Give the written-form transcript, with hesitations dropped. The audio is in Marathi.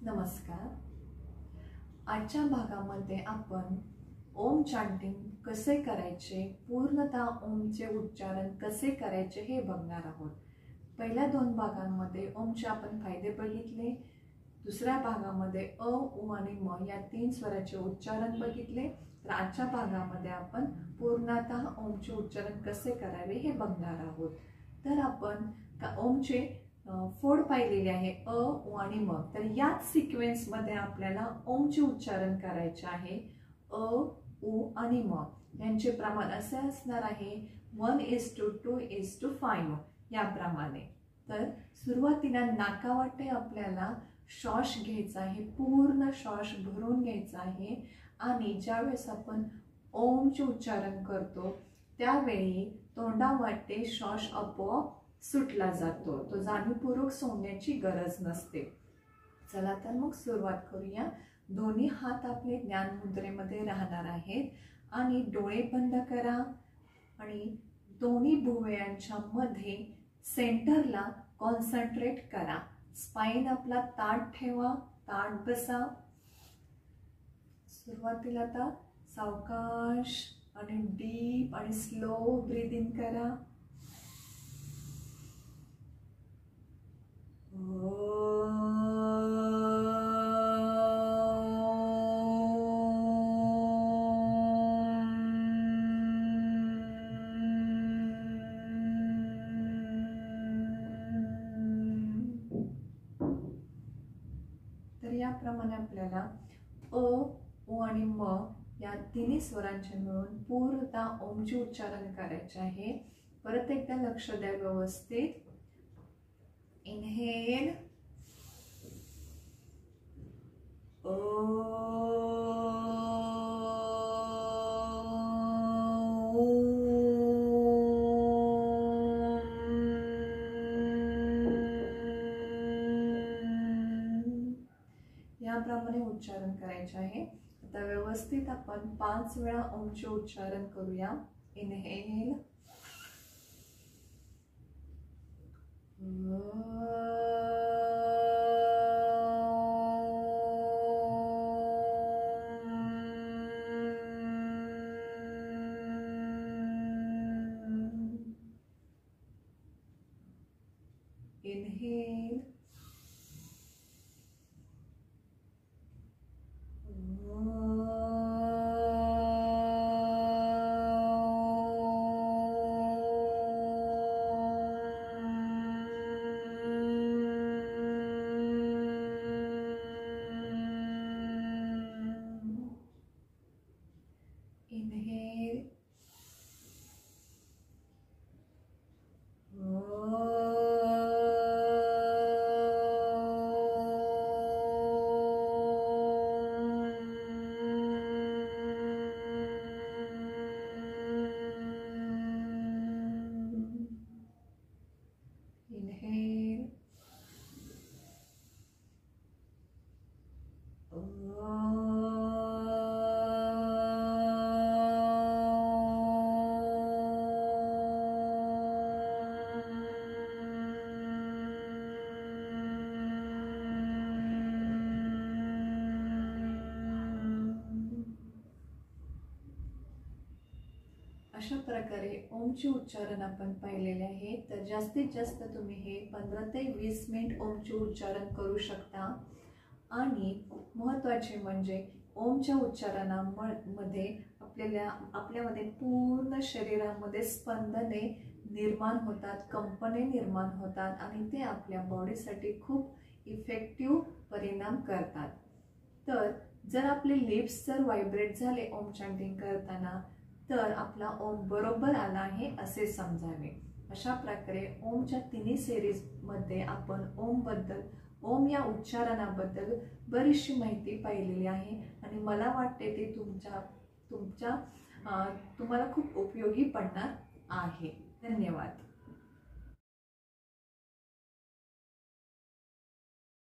नमस्कार। आजच्या भागामध्ये आपण ओम चॅन्टिंग कसे करायचे, पूर्णतः ओमचे उच्चारण कसे करायचे हे बघणार आहोत। पहिल्या दोन भागांमध्ये ओमचे आपण फायदे बघितले, दुसऱ्या भागामध्ये अ, उ आणि म या तीन स्वराचे उच्चारण बघितले। तर आजच्या भागामध्ये आपण पूर्णतः ओमचे उच्चारण कसे करावे हे बघणार आहोत। तर आपण ओमचे फोड पाहिलेले आहे अ, उ आणि म। तर याच सिक्वेन्स मध्ये आपल्याला ओमचे उच्चारण करायचे आहे। अ, उ आणि म यांचे प्रमाण असे असणार आहे 1:2:5 याप्रमाणे। तर सुरुवातीला नाकावाटे आपल्याला श्वास घ्यायचा आहे, पूर्ण श्वास भरून घ्यायचा आहे आणि ज्यावेळेस आपण ओमचे उच्चारण करतो त्यावेळी तोंडावाटे श्वास आपोआप सुटला जातो, तो जाणीवपूर्वक सोडण्याची गरज नसते। चला तर मग सुरुवात करूया। दोन्ही हात आपले ज्ञान मुद्रेमध्ये राहणार आहेत आणि डोळे बंद करा आणि दोन्ही भुवयांच्या मध्ये सेंटरला कॉन्सन्ट्रेट करा। स्पाइन आपला ताठ ठेवा, ताठ बसा। सुरुवातीला आता सावकाश आणि डीप आणि स्लो ब्रीथ इन करा। तर याप्रमाणे आपल्याला अ, उ आणि म या तिन्ही स्वरांचे मिळून पूर्णतः ओमचे उच्चारण करायचे आहे। परत एकदा लक्ष द्या व्यवस्थित। इनहेल याप्रमाणे उच्चारण करायचे आहे। आता व्यवस्थित आपण 5 वेळा ओमचे उच्चारण करूया। इनहेल, inhale, inhale, inhale, अशा प्रकारे ओमचे उच्चारण आपण पाहिलेले आहे। तर जास्तीत जास्त तुम्ही हे 15 ते 20 मिनिट ओमचे उच्चारण करू शकता। आणि महत्त्वाचे म्हणजे ओमच्या उच्चारणामध्ये आपल्यामध्ये पूर्ण शरीरामध्ये स्पंदने निर्माण होतात, कंपने निर्माण होतात आणि ते आपल्या बॉडीसाठी खूप इफेक्टिव्ह परिणाम करतात। तर जर आपले लिप्स जर व्हायब्रेट झाले ओम चॅन्टिंग करताना तर आपला ओम बरोबर आला आहे असे समजावे। अशा प्रकारे ओमच्या तिन्ही सिरीज मध्ये आपण ओम या उच्चारणाबद्दल बरीचशी माहिती पाहिलेली आहे आणि मला वाटते ते तुम्हाला खूप उपयोगी पडणार आहे। धन्यवाद।